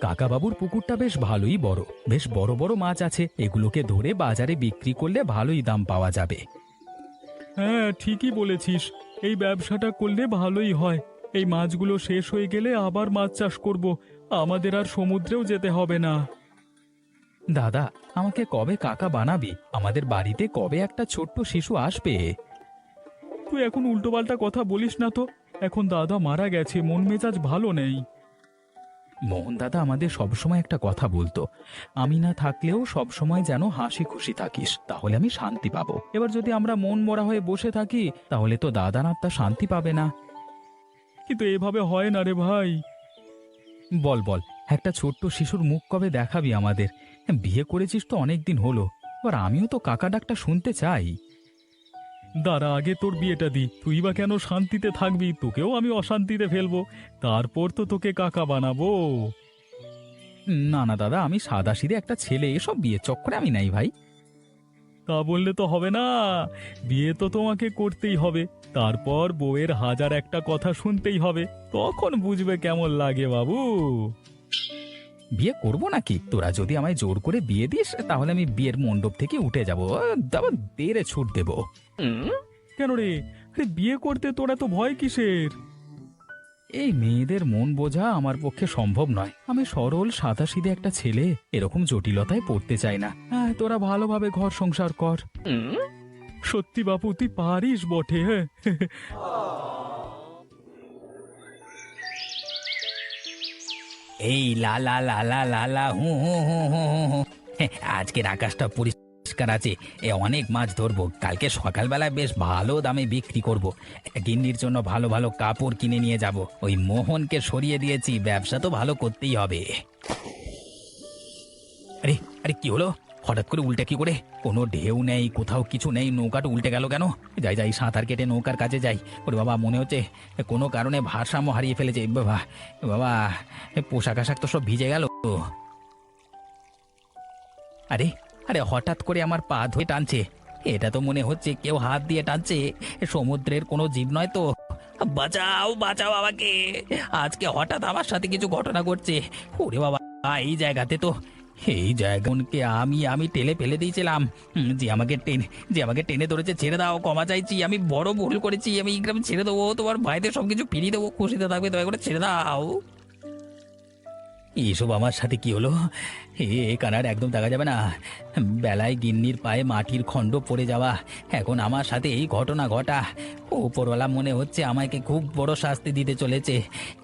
কাকাবাবুর পুকুরটা বেশ ভালোই বড়, বেশ বড় বড় মাছ আছে। এগুলোকে ধরে বাজারে বিক্রি করলে ভালোই দাম পাওয়া যাবে। হ্যাঁ, ঠিকই বলেছিস, এই ব্যবসাটা করলে ভালোই হয়। এই মাছগুলো শেষ হয়ে গেলে আবার মাছ চাষ করব, আমাদের আর সমুদ্রেও যেতে হবে না। দাদা, আমাকে কবে কাকা বানাবি? আমাদের বাড়িতে কবে একটা ছোট্ট শিশু আসবে? তুই এখন উল্টোপাল্টা কথা বলিস না তো। এখন দাদা মারা গেছে, মন মেজাজ ভালো নেই। মোহন দাদা আমাদের সবসময় একটা কথা বলতো, আমি না থাকলেও সবসময় যেন হাসি খুশি থাকিস, তাহলে আমি শান্তি পাবো। এবার যদি আমরা মন মরা হয়ে বসে থাকি তাহলে তো দাদা না তার শান্তি পাবে না। কিন্তু এভাবে হয় না রে ভাই। বল বল, একটা ছোট্ট শিশুর মুখ কবে দেখাবি আমাদের? বিয়ে করেছিস তো অনেক দিন হলো, এবার আমিও তো কাকা ডাকটা শুনতে চাই। দাঁড়া, আগে তোর বিয়েটা দি, তুই বা কেন শান্তিতে থাকবি? তোকেও আমি অশান্তিতে ফেলবো, তারপর তো তোকে কাকা বানাবো। না না দাদা, আমি সাদাসিধে একটা ছেলে, এসব বিয়ে চক্করে আমি নাই ভাই। তা বললে তো হবে না, বিয়ে তো তোমাকে করতেই হবে, তারপর বউয়ের হাজার একটা কথা শুনতেই হবে, তখন বুঝবে কেমন লাগে বাবু। বিয়ে করব নাকি? তোরা যদি আমায় জোর করে বিয়ে দিস তাহলে আমি বিয়ের মণ্ডপ থেকে উঠে যাবো, তারপর দেরে ছুট দেবো। কেন রে? আরে বিয়ে করতে তোরা তো ভয় কিসের? এই মেয়েদের মন বোঝা আমার পক্ষে সম্ভব নয়। আমি সরল সাদাসিধে একটা ছেলে, এরকম জটিলতায় পড়তে চাই না। তোরা ভালোভাবে ঘর সংসার কর। সত্যি বাপু, তুই পারিস বটে। হ্যাঁ, এই লা লা লা লা লা লা হু হু হু হু হু হু। আজকের আকাশটা পরিষ্কার আছে, অনেক মাছ ধরবো। কালকে সকালবেলায় বেশ ভালো দামে বিক্রি করব। গিন্নির জন্য ভালো ভালো কাপড় কিনে নিয়ে যাব। ওই মোহনকে সরিয়ে দিয়েছি, ব্যবসা তো ভালো করতেই হবে। আরে আরে, কি হলো? হঠাৎ করে উল্টে কি করে? কোনো ঢেউ নেই, কোথাও কিছু নেই, নৌকাটা উল্টে গেল কেন? যাই যাই, সাঁতার কেটে নৌকার কাছে যাই। ওরে বাবা, মনে হচ্ছে কোনো কারণে ভারসাম্য হারিয়ে ফেলেছে। বাবা বাবা, পোশাক আশাক তো সব ভিজে গেল। আরে আরে, হঠাৎ করে আমার পা ধুয়ে টানছে, এটা তো মনে হচ্ছে কেউ হাত দিয়ে টানছে। সমুদ্রের কোনো জীব নয় তো? বাঁচাও বাঁচাও আমাকে, আজকে হঠাৎ আমার সাথে কিছু ঘটনা ঘটছে। ওরে বাবা, এই জায়গাতে তো, এই জায়গাকে আমি আমি টেলে ফেলে দিয়েছিলাম। যে আমাকে টেনে ধরেছে, ছেড়ে দাও, ক্ষমা চাইছি, আমি বড় ভুল করেছি, আমি গ্রাম ছেড়ে দেবো, তোমার ভাইদের সবকিছু ফিরিয়ে দেবো, খুশিতে থাকবে, দয়া করে ছেড়ে দাও। এসব আমার সাথে কি হলো? এখানে আর একদম দেখা যাবে না। বেলায় গিন্নির পায়ে মাটির খণ্ড পড়ে যাওয়া, এখন আমার সাথে এই ঘটনা ঘটা। ওপরওয়ালা মনে হচ্ছে আমাকে খুব বড় শাস্তি দিতে চলেছে।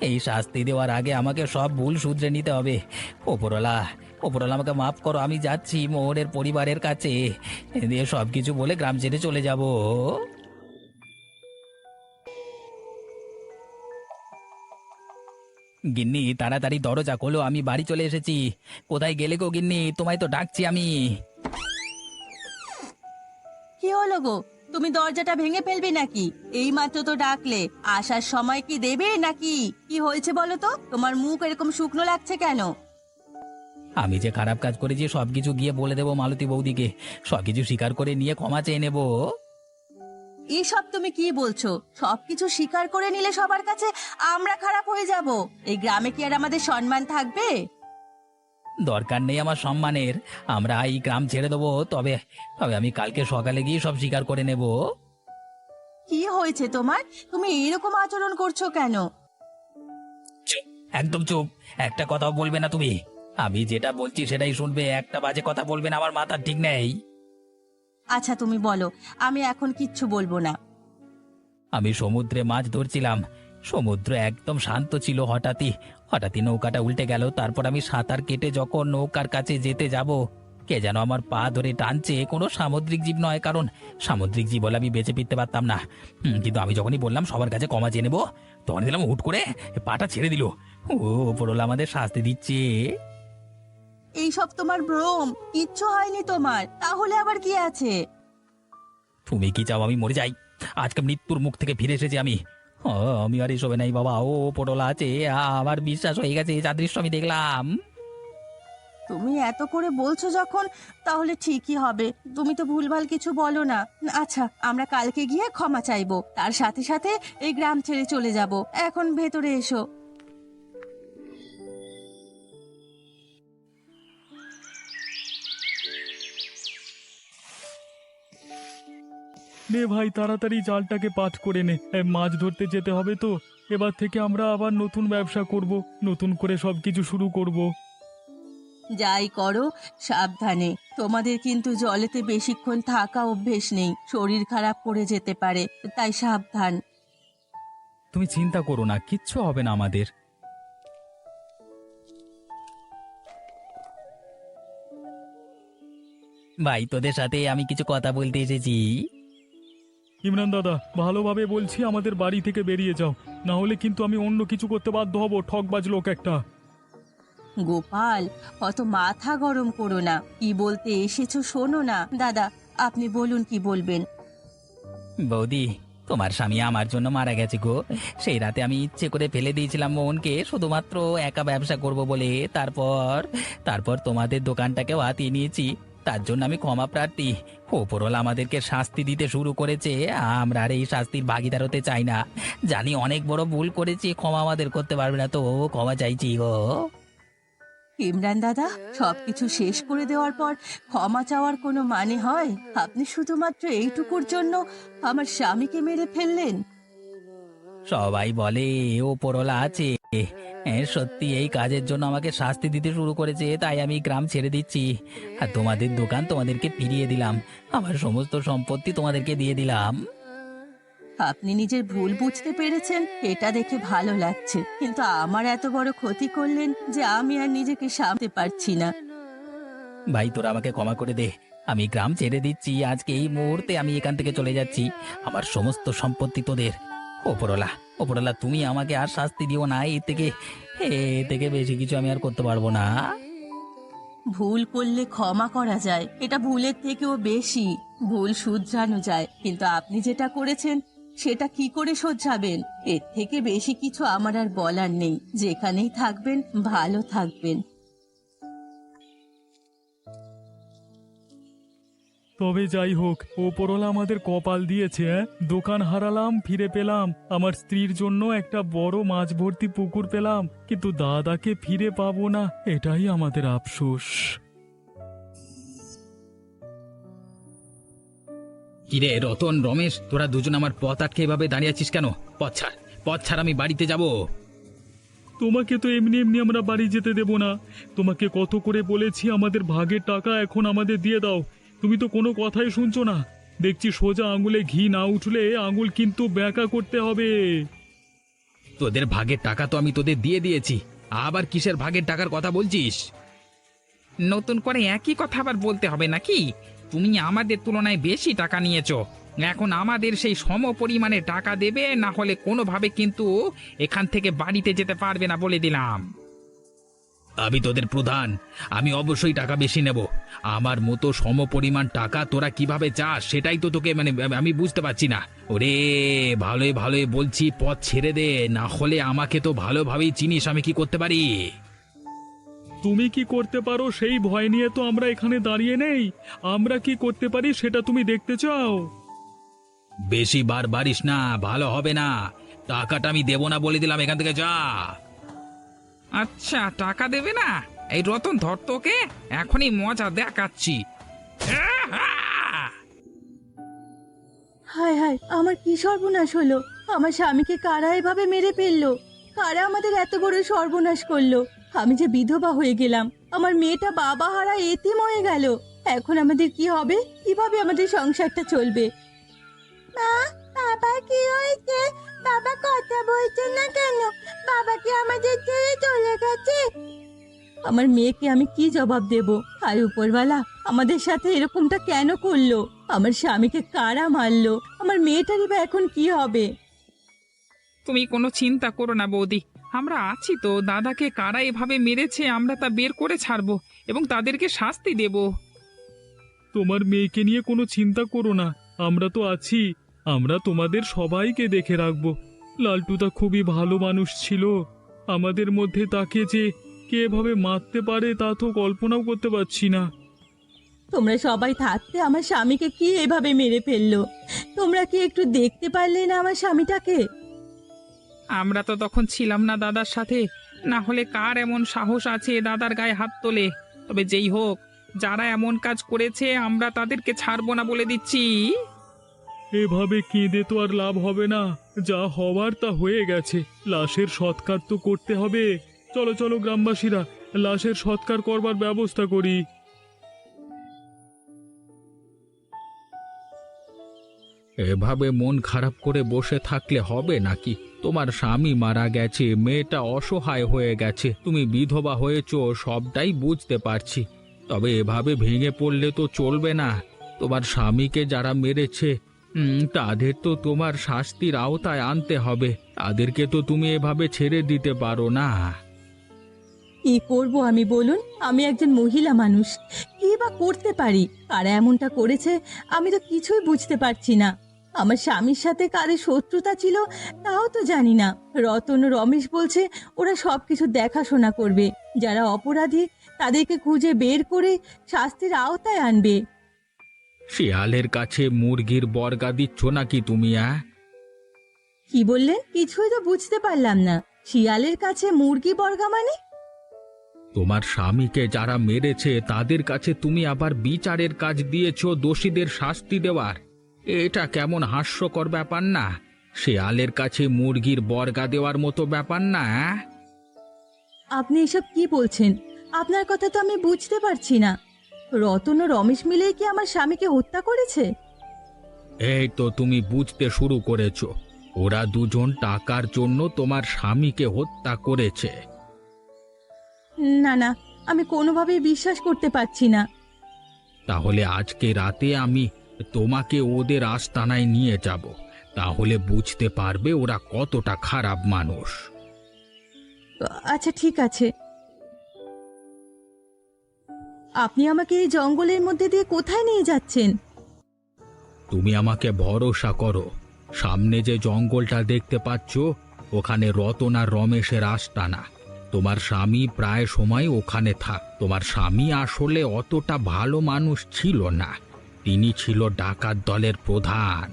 এই শাস্তি দেওয়ার আগে আমাকে সব ভুল শুধরে নিতে হবে। ওপরওয়ালা ওপরওয়ালা, আমাকে মাফ করো, আমি যাচ্ছি মোহনের পরিবারের কাছে, দিয়ে সব কিছু বলে গ্রাম ছেড়ে চলে যাব। গিন্নি, তাড়াতাড়ি দরজা খোলো, আমি বাড়ি চলে এসেছি। কোথায় গেলে গো গিন্নি? তোমায় তো ডাকছি আমি। কি হলো গো, তুমি দরজাটা ভেঙে ফেলবে নাকি? এই মাত্র তো ডাকলে, আসার সময় কি দেবে নাকি? কি হয়েছে বলো তো, তোমার মুখ এরকম শুকনো লাগছে কেন? আমি যে খারাপ কাজ করেছি সবকিছু গিয়ে বলে দেবো মালতী বৌদিকে, সবকিছু স্বীকার করে নিয়ে ক্ষমা চেয়ে নেবো। এসব তুমি কি বলছো? সবকিছু স্বীকার করে নিলে সবার কাছে আমরা খারাপ হয়ে যাব? এই গ্রামে কি আর আমাদের সম্মান থাকবে? দরকার নেই আমার সম্মানের, আমরা এই গ্রাম ছেড়ে দেবো, তবে তবে আমি কালকে সকালে গিয়ে সব স্বীকার করে নেব। কি হয়েছে তোমার? তুমি এরকম আচরণ করছো কেন? চুপ, একদম চুপ, একটা কথাও বলবে না তুমি। আমি যেটা বলছি সেটাই শুনবে, একটা বাজে কথা বলবে না, আমার মাথা ঠিক নেই। আচ্ছা তুমি বলো, আমি এখন কিচ্ছু বলবো না। আমি সমুদ্রে মাছ ধরছিলাম, সমুদ্র একদম শান্ত ছিল, হঠাৎই নৌকাটা উল্টে গেল। তারপর আমি সাঁতার কেটে যখন নৌকার কাছে যেতে যাব, কে যেন আমার পা ধরে টানছে। কোনো সামুদ্রিক জীব নয়, কারণ সামুদ্রিক জীব হলে আমি বেঁচে ফিরতে পারতাম না। কিন্তু আমি যখনই বললাম সবার কাছে ক্ষমা চেয়ে নেবো, তখন দিলাম হুট করে পাটা ছেড়ে দিল। ও, ওপরওয়ালা আমাদের শাস্তি দিচ্ছে। এইসব তোমার ভ্রম, কিচ্ছু হয়নি তোমার, তাহলে আবার কি আছে? তুমি কি চাও আমি মরে যাই? আজকে মৃত্যুর মুখ থেকে ফিরে এসেছি আমি। আমি আর এসবে নাই বাবা, ও ওপরওয়ালা আছে, আমার বিশ্বাস হয়ে গেছে, যা দৃশ্য আমি দেখলাম। তুমি এত করে বলছো যখন, তাহলে ঠিকই হবে। তুমি তো ভুলভাল কিছু বলো না। আচ্ছা, আমরা কালকে গিয়ে ক্ষমা চাইবো, তার সাথে সাথে এই গ্রাম ছেড়ে চলে যাব। এখন ভেতরে এসো। নে ভাই, তাড়াতাড়ি জালটাকে পাট করে নে, মাছ ধরতে যেতে হবে তো। এবার থেকে আমরা আবার নতুন ব্যবসা করব, নতুন করে সবকিছু শুরু করব। যাই করো সাবধানে, তোমাদের কিন্তু জলেতে বেশিক্ষণ থাকা অভ্যেস নেই, শরীর খারাপ করে যেতে পারে, তাই সাবধান। তুমি চিন্তা করো না, কিচ্ছু হবে না আমাদের। ভাই, তোদের সাথে আমি কিছু কথা বলতে এসেছি। ইমরান দাদা, ভালোভাবে বলছি আমাদের বাড়ি থেকে বেরিয়ে যাও, না হলে কিন্তু আমি অন্য কিছু করতে বাধ্য হব। ঠকবাজ লোক একটা। গোপাল, অত মাথা গরম করো না, কি বলতে এসেছো শোনো না। দাদা, আপনি বলুন কি বলবেন। বৌদি, তোমার স্বামী আমার জন্য মারা গেছে গো। সেই রাতে আমি ইচ্ছে করে ফেলে দিয়েছিলাম মোহনকে, শুধুমাত্র একা ব্যবসা করব বলে। তারপর তারপর তোমাদের দোকানটাকেও হাতিয়ে নিয়েছি। তার জন্য আমি ক্ষমা প্রার্থী। ওপরওয়ালা আমাদেরকে শাস্তি দিতে শুরু করেছে, আমরা আর এই শাস্তির ভাগিদার হতে চাই না। জানি অনেক বড় ভুল করেছি, ক্ষমা আমাদের করতে পারবে না তো, ক্ষমা চাইছি গো। ইমরান দাদা, সবকিছু শেষ করে দেওয়ার পর ক্ষমা চাওয়ার কোনো মানে হয়? আপনি শুধুমাত্র এইটুকুর জন্য আমার স্বামীকে মেরে ফেললেন। সবাই বলে ওপরওয়ালা আছে। সত্যি এই কাজের জন্য আমাকে শাস্তি দিতে শুরু করেছে, তাই আমি গ্রাম ছেড়ে দিচ্ছি। আর তোমাদের দোকান তোমাদেরকে ফিরিয়ে দিলাম, আমার সমস্ত সম্পত্তি তোমাদেরকে দিয়ে দিলাম। আপনি নিজের ভুল বুঝতে পেরেছেন, এটা দেখে ভালো লাগছে। কিন্তু আমার এত বড় ক্ষতি করলেন যে আমি আর নিজেকে সামলাতে পারছি না। ভাই, তোরা আমাকে ক্ষমা করে দে। আমি গ্রাম ছেড়ে দিচ্ছি, আজকে এই মুহূর্তে আমি এখান থেকে চলে যাচ্ছি। আমার সমস্ত সম্পত্তি তোদের। ওপরওয়ালা, ওপরওয়ালা, তুমি আমাকে আর শাস্তি দিও না। এ থেকে বেশি কিছু আমি আর করতে পারবো না। ভুল করলে ক্ষমা করা যায়, এটা ভুলের থেকেও বেশি। ভুল শুধরানো যায়, কিন্তু আপনি যেটা করেছেন সেটা কি করে শোধরাবেন? এর থেকে বেশি কিছু আমার আর বলার নেই। যেখানেই থাকবেন ভালো থাকবেন। তবে যাই হোক, ওপরওয়ালা আমাদের কপাল দিয়েছে। দোকান হারালাম, ফিরে পেলাম। আমার স্ত্রীর জন্য একটা বড় মাছ ভর্তি পুকুর পেলাম, কিন্তু দাদাকে ফিরে পাবো না, এটাই আমাদের আফসোস। কিরে রতন, রমেশ, তোরা দুজন আমার পথ আটকে এভাবে দাঁড়িয়ে আছিস কেন? পথ ছাড়, পথ ছাড়, আমি বাড়িতে যাব। তোমাকে তো এমনি এমনি আমরা বাড়ি যেতে দেব না। তোমাকে কত করে বলেছি আমাদের ভাগের টাকা এখন আমাদের দিয়ে দাও, তুমি তো কোনো কথাই শুনছো না। দেখছি সোজা আঙুলে ঘি না উঠলে আঙুল কিন্তু ব্যাকা করতে হবে। তোদের ভাগের টাকা তো আমি তোদের দিয়ে দিয়েছি, আবার কিসের ভাগের টাকার কথা বলছিস? নতুন করে একই কথা আবার বলতে হবে নাকি? তুমি আমাদের তুলনায় বেশি টাকা নিয়েছো, এখন আমাদের সেই সম পরিমাণে টাকা দেবে, না হলে কোনোভাবে কিন্তু এখান থেকে বাড়িতে যেতে পারবে না, বলে দিলাম। আমি তোদের প্রধান, আমি অবশ্যই টাকা বেশি নেব। আমার মতো সম পরিমাণ টাকা তোরা কিভাবে চাস সেটাই তো তোকে আমি বুঝতে পারছি না। ওরে, ভালোই ভালোই বলছি, পথ ছেড়ে দে, না হলে আমাকে তো ভালোভাবেই চিনিস আমি কি করতে পারি। তুমি কি করতে পারো সেই ভয় নিয়ে তো আমরা এখানে দাঁড়িয়ে নেই। আমরা কি করতে পারি সেটা তুমি দেখতে চাও? বেশি বার বাড়িস না, ভালো হবে না। টাকাটা আমি দেবো না বলে দিলাম, এখান থেকে যা। আচ্ছা, টাকা দেবে না? এই রতন, ধর তোকে এখনই মজা দেখাচ্ছি। হায় হায়, আমার কি সর্বনাশ হলো! আমার স্বামীকে কারা এভাবে মেরে ফেললো? কারা আমাদের এত বড় সর্বনাশ করলো? আমি যে বিধবা হয়ে গেলাম, আমার মেয়েটা বাবা হারা এতিম হয়ে গেল। এখন আমাদের কি হবে? কিভাবে আমাদের সংসারটা চলবে? মা, বাবা কি হয়েছে? বাবা কথা বলছে না কেন? বাবা কি আমাদের ছেড়ে চলে গেছে? আমার মেয়েকে আমি কি জবাব দেব? আর উপরওয়ালা আমাদের সাথে এরকমটা কেন করলো? আমার স্বামীকে কারা মারলো? আমার মেয়েটারই বা এখন কি হবে? তুমি কোনো চিন্তা করো না বৌদি, আমরা আছি তো। দাদাকে কারা এভাবে মেরেছে আমরা তা বের করে ছাড়বো এবং তাদেরকে শাস্তি দেব। তোমার মেয়েকে নিয়ে কোনো চিন্তা করো না, আমরা তো আছি। আমরা তোমাদের সবাইকে দেখে রাখবো। লালটুদা খুবই ভালো মানুষ ছিল, আমাদের মধ্যে তাকে যে কে এভাবে মারতে পারে তা তো কল্পনাও করতে পারছি না। তোমরা সবাই থাকতে আমার স্বামীকে কি এভাবে মেরে ফেললো? তোমরা কি একটু দেখতে পারলে না আমার স্বামীটাকে? আমরা তো তখন ছিলাম না দাদার সাথে, না হলে কার এমন সাহস আছে দাদার গায়ে হাত তোলে? তবে যেই হোক, যারা এমন কাজ করেছে আমরা তাদেরকে ছাড়বো না বলে দিচ্ছি। এভাবে কেঁদে তো আর লাভ হবে না, যা হওয়ার তা হয়ে গেছে। লাশের সৎকার তো করতে হবে। চলো চলো গ্রামবাসীরা, লাশের সৎকার করবার ব্যবস্থা করি। এভাবে মন খারাপ করে বসে থাকলে হবে নাকি? তোমার স্বামী মারা গেছে, মেয়েটা অসহায় হয়ে গেছে, তুমি বিধবা হয়েছো, সবটাই বুঝতে পারছি। তবে এভাবে ভেঙে পড়লে তো চলবে না। তোমার স্বামীকে যারা মেরেছে তাদের তো তোমার শাস্তির আওতায় আনতে হবে। তাদেরকে তো তুমি এভাবে ছেড়ে দিতে পারো না। কি করব আমি বলুন? আমি একজন মহিলা মানুষ, কি বা করতে পারি? কারা এমনটা করেছে আমি তো কিছুই বুঝতে পারছি না। আমার স্বামীর সাথে কাদের শত্রুতা ছিল তাও তো জানি না। রতন ও রমেশ বলছে ওরা সবকিছু দেখাশোনা করবে, যারা অপরাধী তাদেরকে খুঁজে বের করে শাস্তির আওতায় আনবে। শিয়ালের কাছে মুরগির বর্গা দিচ্ছ নাকি তুমি? কি বললেন? কিছুই তো বুঝতে পারলাম না। শিয়ালের কাছে মুরগি বর্গা মানে? তোমার স্বামীকে যারা মেরেছে তাদের কাছে তুমি আবার বিচারের কাজ দিয়েছ দোষীদের শাস্তি দেওয়ার। এটা কেমন হাস্যকর ব্যাপার না? শেয়ালের কাছে মুরগির বর্গা দেওয়ার মতো ব্যাপার না? আপনি এসব কি বলছেন? আপনার কথা তো আমি বুঝতে পারছি না। রতন ও রমেশ মিলেই কি আমার স্বামীকে হত্যা করেছে? এই তো তুমি বুঝতে শুরু করেছ। ওরা দুজন টাকার জন্য তোমার স্বামীকে হত্যা করেছে। না না, আমি কোনোভাবেই বিশ্বাস করতে পারছি না। তাহলে আজকে রাতে আমি তোমাকে ওদের আস্তানায় নিয়ে যাব। তাহলে বুঝতে পারবে ওরা কতটা খারাপ মানুষ। আচ্ছা ঠিক আছে। আপনি আমাকে এই জঙ্গলের মধ্যে দিয়ে কোথায় নিয়ে যাচ্ছেন? তুমি আমাকে ভরসা করো। সামনে যে জঙ্গলটা দেখতে পাচ্ছ, ওখানে রতন আর রমেশের আস্তানা। তোমার স্বামী প্রায় সময় ওখানে থাক। তোমার স্বামী আসলে অতটা ভালো মানুষ ছিল না, তিনি ছিল ডাকাত দলের প্রধান।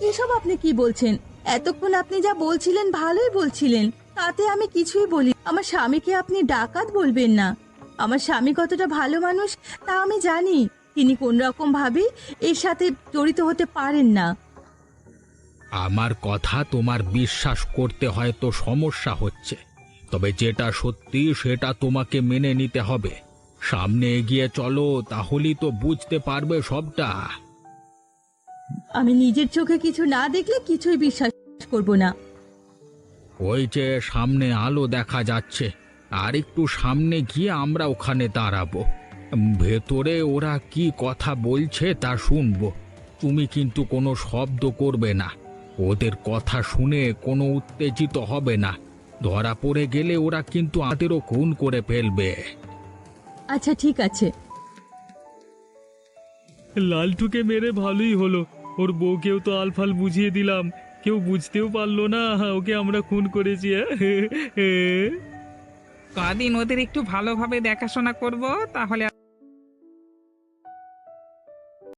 এসব আপনি কি বলছেন? এতক্ষণ আপনি যা বলছিলেন ভালোই বলছিলেন, তাতে আমি কিছুই বলি। আমার স্বামীকে আপনি ডাকাত বলবেন না। আমার স্বামী কতটা ভালো মানুষ তা আমি জানি। তিনি কোন রকম ভাবে এর সাথে জড়িত হতে পারেন না। আমার কথা তোমার বিশ্বাস করতে হয়তো সমস্যা হচ্ছে, তবে যেটা সত্যি সেটা তোমাকে মেনে নিতে হবে। সামনে এগিয়ে চলো, তাহলেই তো বুঝতে পারবে সবটা। আমি নিজের চোখে কিছু না দেখলে কিছুই বিশ্বাস করব না। ওই যে সামনে আলো দেখা যাচ্ছে, আর একটু সামনে গিয়ে আমরা ওখানে দাঁড়াবো। ভেতরে ওরা কি কথা বলছে তা শুনবো। তুমি কিন্তু কোনো শব্দ করবে না। ওদের কথা শুনে কোনো উত্তেজিত হবে না। ধরা পড়ে গেলে ওরা কিন্তু আমাদেরও খুন করে ফেলবে। আচ্ছা ঠিক আছে। লালটুকে মেরে ভালোই হলো। ওর বউকেও তো আলফাল বুঝিয়ে দিলাম, কেউ বুঝতেও পারলো না ওকে আমরা খুন করেছি। কদিন ওদের একটু ভালোভাবে দেখাশোনা করব, তাহলে